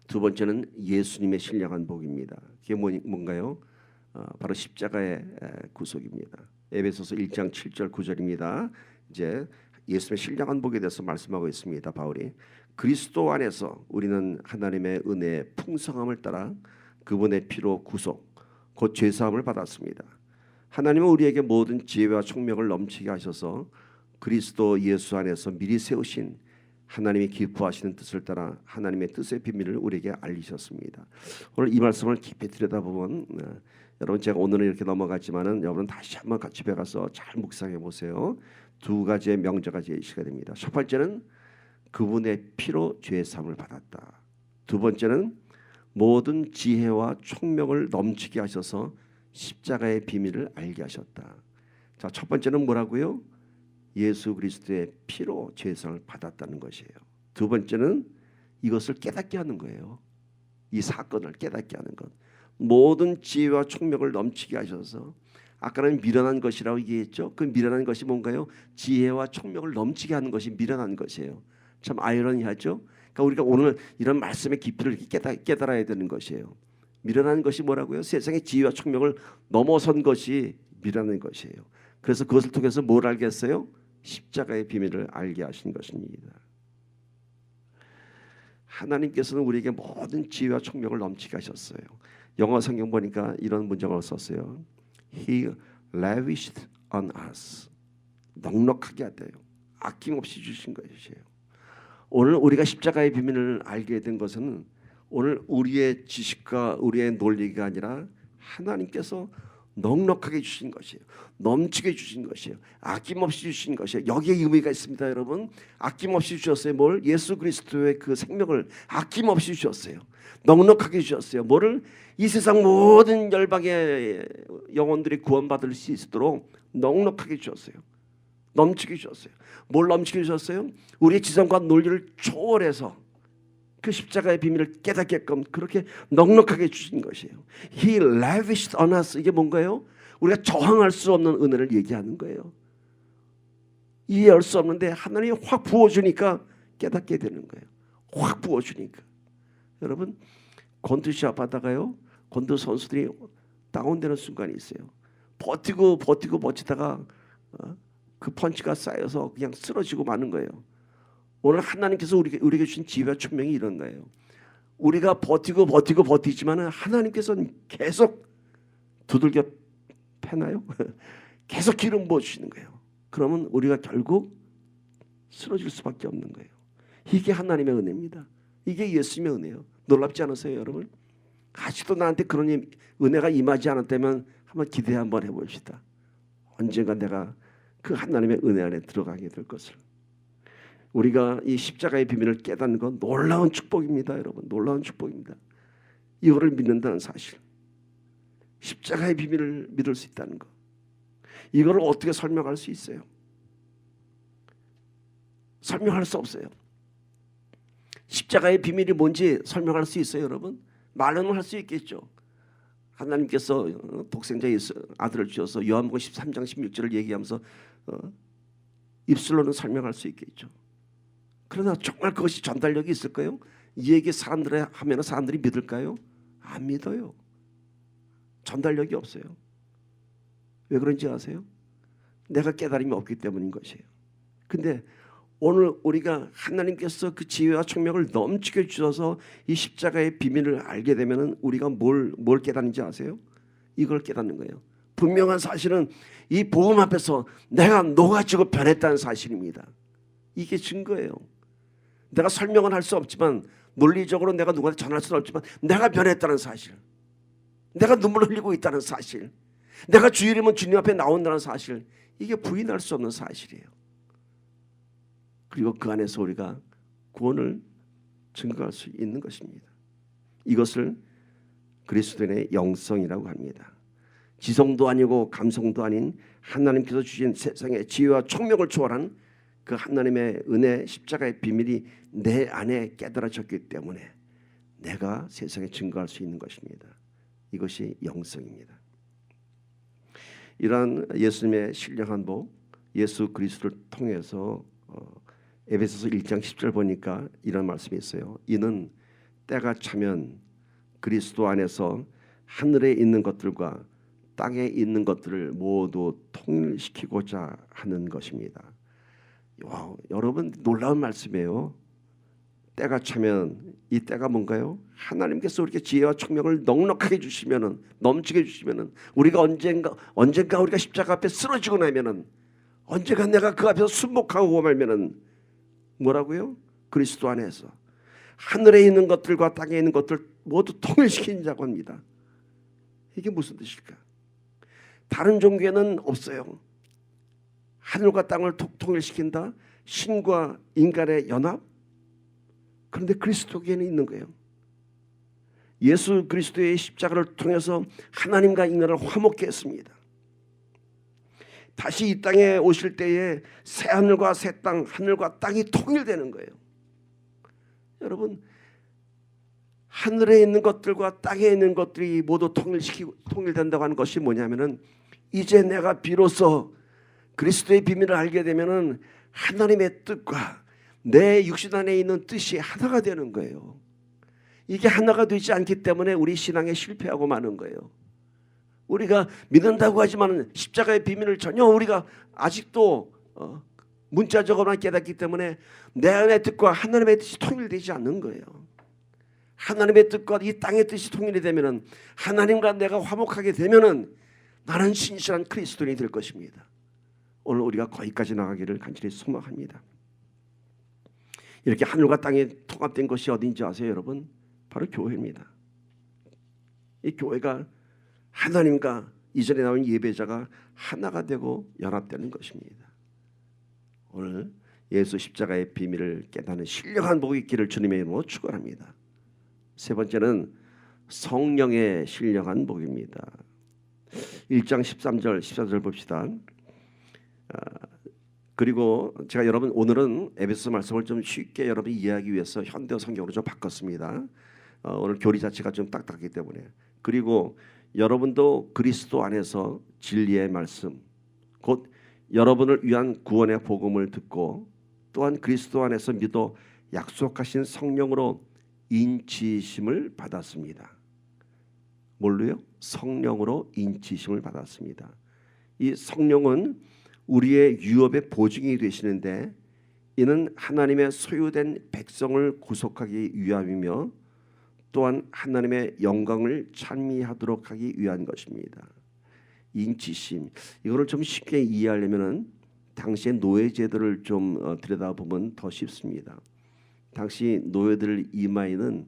두 번째는 예수님의 신령한 복입니다. 그게 뭔가요? 바로 십자가의 구속입니다. 에베소서 1장 7절 9절입니다. 이제 예수님의 신령한 복에 대해서 말씀하고 있습니다. 바울이 그리스도 안에서 우리는 하나님의 은혜의 풍성함을 따라 그분의 피로 구속, 곧 죄사함을 받았습니다. 하나님은 우리에게 모든 지혜와 총명을 넘치게 하셔서 그리스도 예수 안에서 미리 세우신 하나님이 기뻐하시는 뜻을 따라 하나님의 뜻의 비밀을 우리에게 알리셨습니다. 오늘 이 말씀을 깊이 들여다보면 여러분, 제가 오늘은 이렇게 넘어갔지만은 여러분 다시 한번 집에 가서 잘 묵상해 보세요. 두 가지의 명제가 제시가 됩니다. 첫 번째는 그분의 피로 죄 사함을 받았다. 두 번째는 모든 지혜와 총명을 넘치게 하셔서 십자가의 비밀을 알게 하셨다. 자, 첫 번째는 뭐라고요? 예수 그리스도의 피로 죄 사함을 받았다는 것이에요. 두 번째는 이것을 깨닫게 하는 거예요. 이 사건을 깨닫게 하는 것. 모든 지혜와 총명을 넘치게 하셔서, 아까는 미련한 것이라고 얘기했죠. 그 미련한 것이 뭔가요? 지혜와 총명을 넘치게 하는 것이 미련한 것이에요. 참 아이러니하죠. 그러니까 우리가 오늘 이런 말씀의 깊이를 깨달아야 되는 것이에요. 미련한 것이 뭐라고요? 세상의 지혜와 총명을 넘어선 것이 미련한 것이에요. 그래서 그것을 통해서 뭘 알겠어요? 십자가의 비밀을 알게 하신 것입니다. 하나님께서는 우리에게 모든 지혜와 총명을 넘치게 하셨어요. 영어 성경 보니까 이런 문장을 썼어요. He lavished on us. 넉넉하게 하대요. 아낌없이 주신 것이에요. 오늘 우리가 십자가의 비밀을 알게 된 것은 오늘 우리의 지식과 우리의 논리가 아니라 하나님께서 넉넉하게 주신 것이에요. 넘치게 주신 것이에요. 아낌없이 주신 것이에요. 여기에 의미가 있습니다, 여러분. 아낌없이 주셨어요. 뭘? 예수 그리스도의 그 생명을 아낌없이 주셨어요. 넉넉하게 주셨어요. 뭐를? 이 세상 모든 열방의 영혼들이 구원받을 수 있도록 넉넉하게 주셨어요. 넘치게 주셨어요. 뭘 넘치게 주셨어요? 우리의 지성과 논리를 초월해서 그 십자가의 비밀을 깨닫게끔 그렇게 넉넉하게 주신 것이에요. He lavished on us. 이게 뭔가요? 우리가 저항할 수 없는 은혜를 얘기하는 거예요. 이해할 수 없는데 하나님이 확 부어주니까 깨닫게 되는 거예요. 확 부어주니까. 여러분, 권투시합 하다가요, 권투 선수들이 다운되는 순간이 있어요. 버티고 버티다가 그 펀치가 쌓여서 그냥 쓰러지고 마는 거예요. 오늘 하나님께서 우리에게 주신 지혜와 총명이 이런 거예요. 우리가 버티지만 하나님께서는 계속 두들겨 패나요? 계속 기름 부어주시는 거예요. 그러면 우리가 결국 쓰러질 수밖에 없는 거예요. 이게 하나님의 은혜입니다. 이게 예수님의 은혜예요. 놀랍지 않으세요, 여러분? 아직도 나한테 그런 은혜가 임하지 않았다면 한번 기대 한번 해봅시다. 언젠가 내가 그 하나님의 은혜 안에 들어가게 될 것을. 우리가 이 십자가의 비밀을 깨닫는 건 놀라운 축복입니다, 여러분. 놀라운 축복입니다. 이거를 믿는다는 사실, 십자가의 비밀을 믿을 수 있다는 것, 이거를 어떻게 설명할 수 있어요? 설명할 수 없어요. 십자가의 비밀이 뭔지 설명할 수 있어요, 여러분? 말로는 할 수 있겠죠. 하나님께서 독생자 예수 아들을 주셔서 요한복음 13장 16절을 얘기하면서 입술로는 설명할 수 있겠죠. 그러나 정말 그것이 전달력이 있을까요? 이 얘기 사람들이 하면 사람들이 믿을까요? 안 믿어요. 전달력이 없어요. 왜 그런지 아세요? 내가 깨달음이 없기 때문인 것이에요. 근데 오늘 우리가 하나님께서 그 지혜와 총명을 넘치게 주셔서 이 십자가의 비밀을 알게 되면 우리가 뭘 깨닫는지 아세요? 이걸 깨닫는 거예요. 분명한 사실은 이 복음 앞에서 내가 녹아지고 변했다는 사실입니다. 이게 증거예요. 내가 설명은 할 수 없지만, 논리적으로 내가 누구한테 전할 수는 없지만 내가 변했다는 사실, 내가 눈물 흘리고 있다는 사실, 내가 주 이름은 주님 앞에 나온다는 사실, 이게 부인할 수 없는 사실이에요. 그리고 그 안에서 우리가 구원을 증거할 수 있는 것입니다. 이것을 그리스도인의 영성이라고 합니다. 지성도 아니고 감성도 아닌 하나님께서 주신 세상의 지혜와 총명을 초월한 그 하나님의 은혜 십자가의 비밀이 내 안에 깨달아졌기 때문에 내가 세상에 증거할 수 있는 것입니다. 이것이 영성입니다. 이러한 예수님의 신령한 복, 예수 그리스도를 통해서 에베소서 1장 10절 보니까 이런 말씀이 있어요. 이는 때가 차면 그리스도 안에서 하늘에 있는 것들과 땅에 있는 것들을 모두 통일시키고자 하는 것입니다. 와, 여러분 놀라운 말씀이에요. 때가 차면, 이 때가 뭔가요? 하나님께서 우리에게 지혜와 총명을 넉넉하게 주시면은, 넘치게 주시면은, 우리가 언젠가 우리가 십자가 앞에 쓰러지고 나면은, 언젠가 내가 그 앞에서 순복하고 말면은 뭐라고요? 그리스도 안에서 하늘에 있는 것들과 땅에 있는 것들 모두 통일시키자고 합니다. 이게 무슨 뜻일까? 다른 종교에는 없어요. 하늘과 땅을 통일시킨다. 신과 인간의 연합. 그런데 그리스도에게는 있는 거예요. 예수 그리스도의 십자가를 통해서 하나님과 인간을 화목케 했습니다. 다시 이 땅에 오실 때에 새 하늘과 새 땅, 하늘과 땅이 통일되는 거예요. 여러분, 하늘에 있는 것들과 땅에 있는 것들이 모두 통일된다고 하는 것이 뭐냐면은, 이제 내가 비로소 그리스도의 비밀을 알게 되면은 하나님의 뜻과 내 육신 안에 있는 뜻이 하나가 되는 거예요. 이게 하나가 되지 않기 때문에 우리 신앙에 실패하고 마는 거예요. 우리가 믿는다고 하지만 십자가의 비밀을 전혀 우리가 아직도 문자적으로만 깨닫기 때문에 내 안의 뜻과 하나님의 뜻이 통일되지 않는 거예요. 하나님의 뜻과 이 땅의 뜻이 통일이 되면은, 하나님과 내가 화목하게 되면은 나는 신실한 그리스도인이 될 것입니다. 오늘 우리가 거기까지 나가기를 간절히 소망합니다. 이렇게 하늘과 땅이 통합된 것이 어딘지 아세요, 여러분? 바로 교회입니다. 이 교회가 하나님과 이전에 나온 예배자가 하나가 되고 연합되는 것입니다. 오늘 예수 십자가의 비밀을 깨닫는 신령한 복이 있기를 주님의 이름으로 축원합니다. 세 번째는 성령의 신령한 복입니다. 1장 13절 14절 봅시다. 그리고 제가 여러분 오늘은 에베소 말씀을 좀 쉽게 여러분이 이해하기 위해서 현대어 성경으로 좀 바꿨습니다. 오늘 교리 자체가 좀 딱딱하기 때문에. 그리고 여러분도 그리스도 안에서 진리의 말씀, 곧 여러분을 위한 구원의 복음을 듣고 또한 그리스도 안에서 믿어 약속하신 성령으로 인치심을 받았습니다. 뭘로요? 성령으로 인치심을 받았습니다. 이 성령은 우리의 유업의 보증이 되시는데, 이는 하나님의 소유된 백성을 구속하기 위함이며 또한 하나님의 영광을 찬미하도록 하기 위한 것입니다. 인치심, 이거를 좀 쉽게 이해하려면은 당시의 노예 제도를 좀 들여다보면 더 쉽습니다. 당시 노예들 이마에는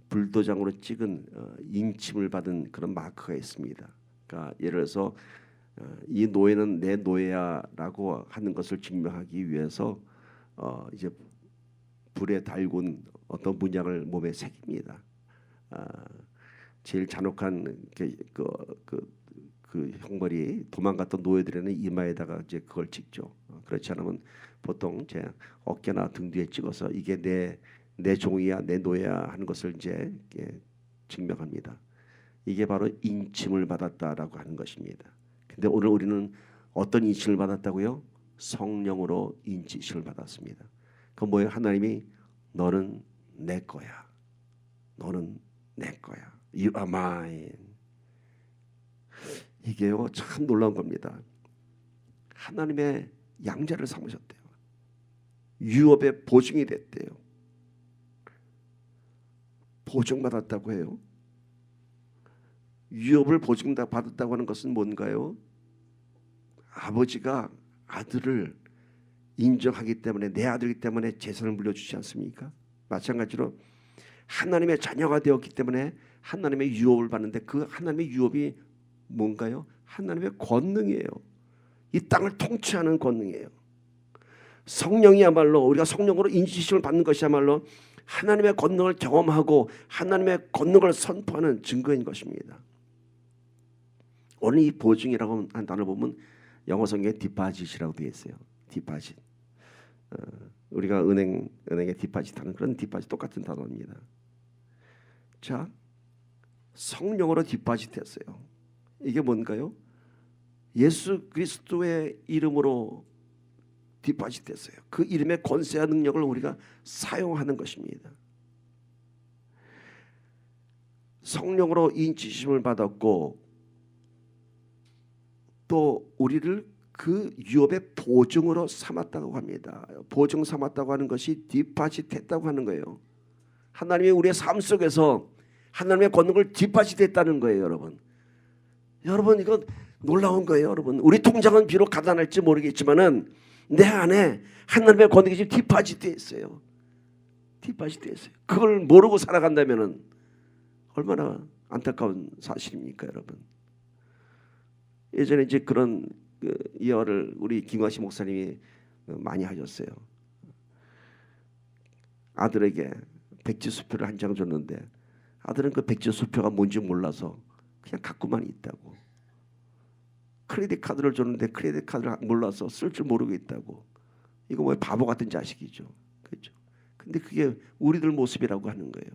불도장으로 찍은 인침을 받은 그런 마크가 있습니다. 그러니까 예를 들어서 이 노예는 내 노예야라고 하는 것을 증명하기 위해서 이제 불에 달군 어떤 문양을 몸에 새깁니다. 제일 잔혹한 그 형벌이 도망갔던 노예들에는 이마에다가 이제 그걸 찍죠. 그렇지 않으면 보통 제 어깨나 등 뒤에 찍어서 이게 내 종이야, 내 노예야 하는 것을 이제 증명합니다. 이게 바로 인침을 받았다라고 하는 것입니다. 근데 오늘 우리는 어떤 인침을 받았다고요? 성령으로 인치심을 받았습니다. 그 뭐예요? 하나님이 너는 내 거야. 너는 내 거야. You are mine. 이게요 참 놀라운 겁니다. 하나님의 양자를 삼으셨대요. 유업의 보증이 됐대요. 보증받았다고 해요. 유업을 보증받았다고 하는 것은 뭔가요? 아버지가 아들을 인정하기 때문에, 내 아들이기 때문에 재산을 물려주지 않습니까? 마찬가지로 하나님의 자녀가 되었기 때문에 하나님의 유업을 받는데, 그 하나님의 유업이 뭔가요? 하나님의 권능이에요. 이 땅을 통치하는 권능이에요. 성령이야말로, 우리가 성령으로 인지심을 받는 것이야말로 하나님의 권능을 경험하고 하나님의 권능을 선포하는 증거인 것입니다. 오늘 이 보증이라고 한 단어를 보면 영어 성경에 디파짓이라고 되어 있어요. 디파짓. 우리가 은행에 디파짓하는 그런 디파짓 똑같은 단어입니다. 자, 성령으로 디파짓했어요. 이게 뭔가요? 예수 그리스도의 이름으로 디파짓했어요. 그 이름의 권세와 능력을 우리가 사용하는 것입니다. 성령으로 인치심을 받았고 또 우리를 그 유업의 보증으로 삼았다고 합니다. 보증 삼았다고 하는 것이 디파짓했다고 하는 거예요. 하나님이 우리의 삶 속에서 하나님의 권능을 디파짓했다는 거예요, 여러분. 여러분 이건 놀라운 거예요, 여러분. 우리 통장은 비록 가난할지 모르겠지만은 내 안에 하나님의 권능이 지금 디파짓되어 있어요. 디파짓되어 있어요. 그걸 모르고 살아간다면은 얼마나 안타까운 사실입니까, 여러분. 예전에 이제 그런 이야기를 우리 김광식 목사님이 많이 하셨어요. 아들에게 백지수표를 한 장 줬는데 아들은 그 백지수표가 뭔지 몰라서 그냥 갖고만 있다고. 크레딧 카드를 줬는데 크레딧 카드를 몰라서 쓸 줄 모르고 있다고. 이거 뭐 바보 같은 자식이죠. 그렇죠? 근데 그게 우리들 모습이라고 하는 거예요.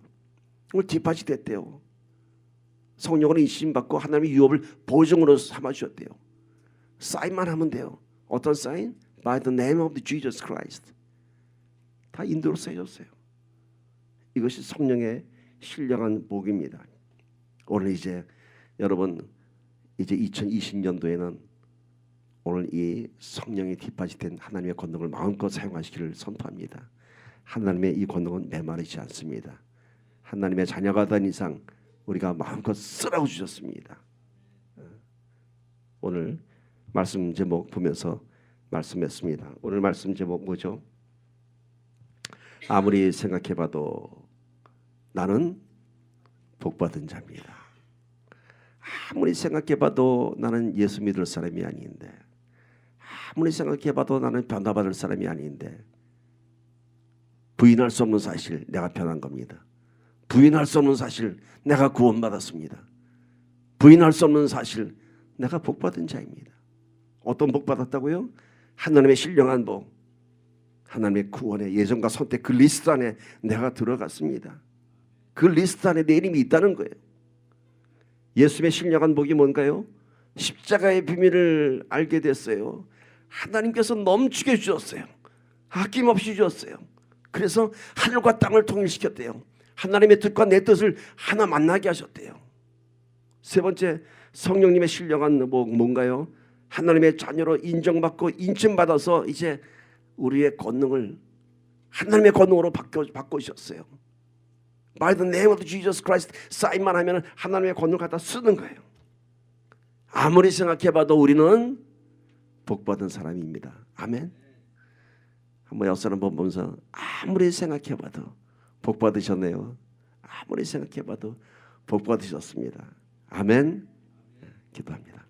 오늘 디파짓 됐대요. 성령으로 인심 받고 하나님의 유업을 보증으로 삼아 주셨대요. 사인만 하면 돼요. 어떤 사인? By the name of Jesus Christ. 다 인도로 써졌어요. 이것이 성령의 신령한 복입니다. 오늘 이제 여러분 이제 2020년도에는 오늘 이 성령이 뒷받침된 하나님의 권능을 마음껏 사용하시기를 선포합니다. 하나님의 이 권능은 메마르지 않습니다. 하나님의 자녀가 된 이상 우리가 마음껏 쓰라고 주셨습니다. 오늘 말씀 제목 보면서 말씀했습니다. 오늘 말씀 제목 뭐죠? 아무리 생각해봐도 나는 복받은 자입니다. 아무리 생각해봐도 나는 예수 믿을 사람이 아닌데, 아무리 생각해봐도 나는 변화받을 사람이 아닌데, 부인할 수 없는 사실 내가 변한 겁니다. 부인할 수 없는 사실 내가 구원받았습니다. 부인할 수 없는 사실 내가 복받은 자입니다. 어떤 복받았다고요? 하나님의 신령한 복, 하나님의 구원의 예정과 선택 그 리스트 안에 내가 들어갔습니다. 그 리스트 안에 내 이름이 있다는 거예요. 예수의 신령한 복이 뭔가요? 십자가의 비밀을 알게 됐어요. 하나님께서 넘치게 주셨어요. 아낌없이 주셨어요. 그래서 하늘과 땅을 통일시켰대요. 하나님의 뜻과 내 뜻을 하나 만나게 하셨대요. 세 번째, 성령님의 신령한 복 뭔가요? 하나님의 자녀로 인정받고 인침받아서 이제 우리의 권능을 하나님의 권능으로 바꾸셨어요. By the name of Jesus Christ 사인만 하면 하나님의 권능을 갖다 쓰는 거예요. 아무리 생각해봐도 우리는 복받은 사람입니다. 아멘. 한번 옆 사람 보면서 아무리 생각해봐도 복받으셨네요. 아무리 생각해봐도 복받으셨습니다. 아멘. 기도합니다.